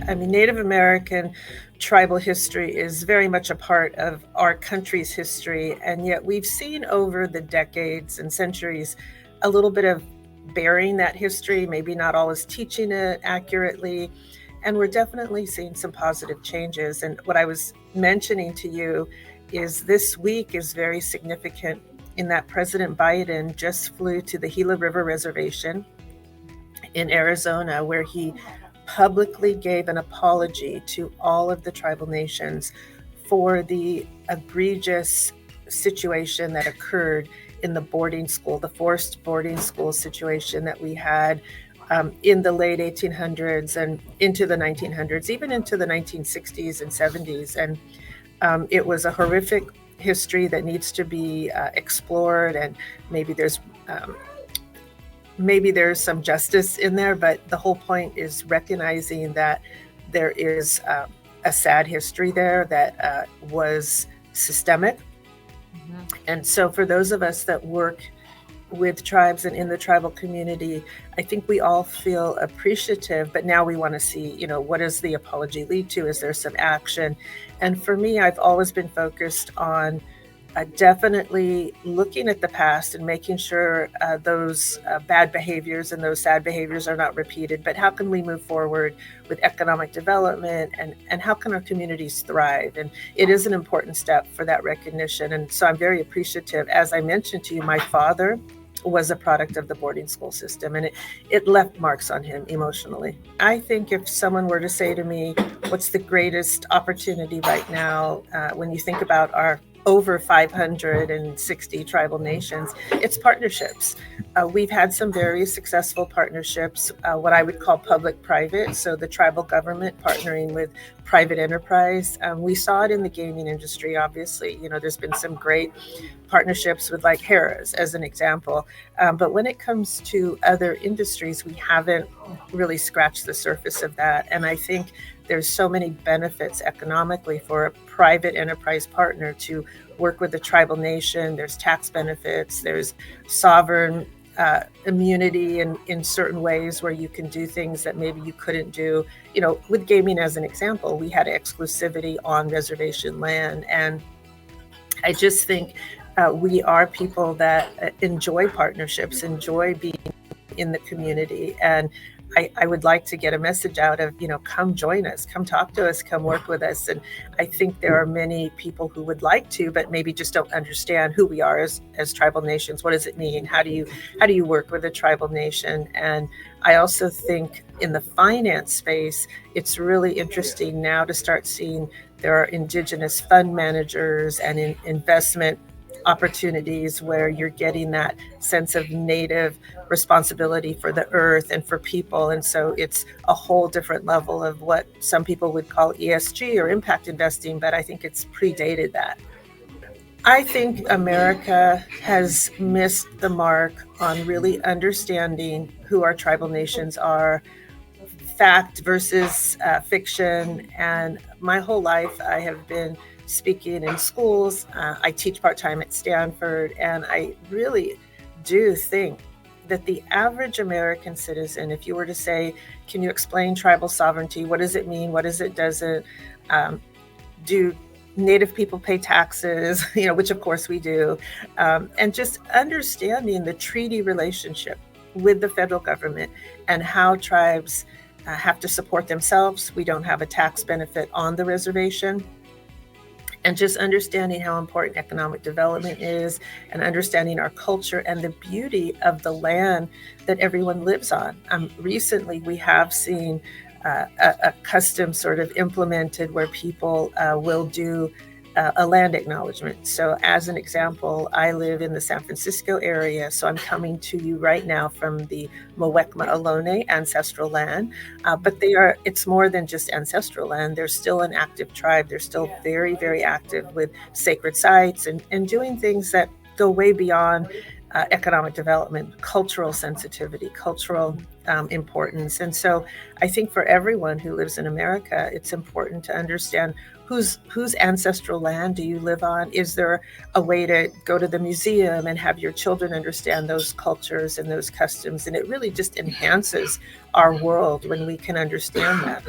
I mean, Native American tribal history is very much a part of our country's history, and yet we've seen over the decades and centuries a little bit of bearing that history, maybe not always teaching it accurately. And we're definitely seeing some positive changes. And what I was mentioning to you is this week is very significant in that President Biden just flew to the Gila River Reservation in Arizona, where he publicly gave an apology to all of the tribal nations for the egregious situation that occurred in the boarding school, the forced boarding school situation that we had in the late 1800s and into the 1900s, even into the 1960s and 70s. And it was a horrific history that needs to be explored, and maybe there's some justice in there, but the whole point is recognizing that there is a sad history there that was systemic. Mm-hmm. And so for those of us that work with tribes and in the tribal community, I think we all feel appreciative, but now we want to see, what does the apology lead to? Is there some action? And for me, I've always been focused on definitely looking at the past and making sure those bad behaviors and those sad behaviors are not repeated, but how can we move forward with economic development, and how can our communities thrive? And it is an important step for that recognition. And so I'm very appreciative. As I mentioned to you, my father was a product of the boarding school system, and it left marks on him emotionally. I think if someone were to say to me, what's the greatest opportunity right now when you think about our over 560 tribal nations, it's partnerships. We've had some very successful partnerships, what I would call public-private, so the tribal government partnering with private enterprise. We saw it in the gaming industry, obviously. There's been some great partnerships with like Harrah's as an example. But when it comes to other industries, we haven't really scratched the surface of that. And I think there's so many benefits economically for a private enterprise partner to work with a tribal nation. There's tax benefits, there's sovereign immunity in certain ways where you can do things that maybe you couldn't do. With gaming as an example, we had exclusivity on reservation land. And I just think we are people that enjoy partnerships, enjoy being in the community. And I would like to get a message out of, come join us, come talk to us, come work with us. And I think there are many people who would like to, but maybe just don't understand who we are as tribal nations. What does it mean? How do you work with a tribal nation? And I also think in the finance space, it's really interesting now to start seeing there are indigenous fund managers and investment opportunities where you're getting that sense of native responsibility for the earth and for people. And so it's a whole different level of what some people would call ESG or impact investing, but I think it's predated that. I think America has missed the mark on really understanding who our tribal nations are, fact versus fiction. And my whole life I have been speaking in schools. I teach part-time at Stanford, and I really do think that the average American citizen, if you were to say, can you explain tribal sovereignty? What does it mean? What does it doesn't? Do Native people pay taxes? Which of course we do. And just understanding the treaty relationship with the federal government and how tribes have to support themselves. We don't have a tax benefit on the reservation. And just understanding how important economic development is, and understanding our culture and the beauty of the land that everyone lives on. Recently, we have seen a custom sort of implemented where people will do a land acknowledgement. So as an example, I live in the San Francisco area, so I'm coming to you right now from the Muwekma Ohlone ancestral land. But it's more than just ancestral land. They're still an active tribe. They're still very, very active with sacred sites and doing things that go way beyond economic development, cultural sensitivity, cultural importance. And so I think for everyone who lives in America, it's important to understand whose ancestral land do you live on? Is there a way to go to the museum and have your children understand those cultures and those customs? And it really just enhances our world when we can understand that.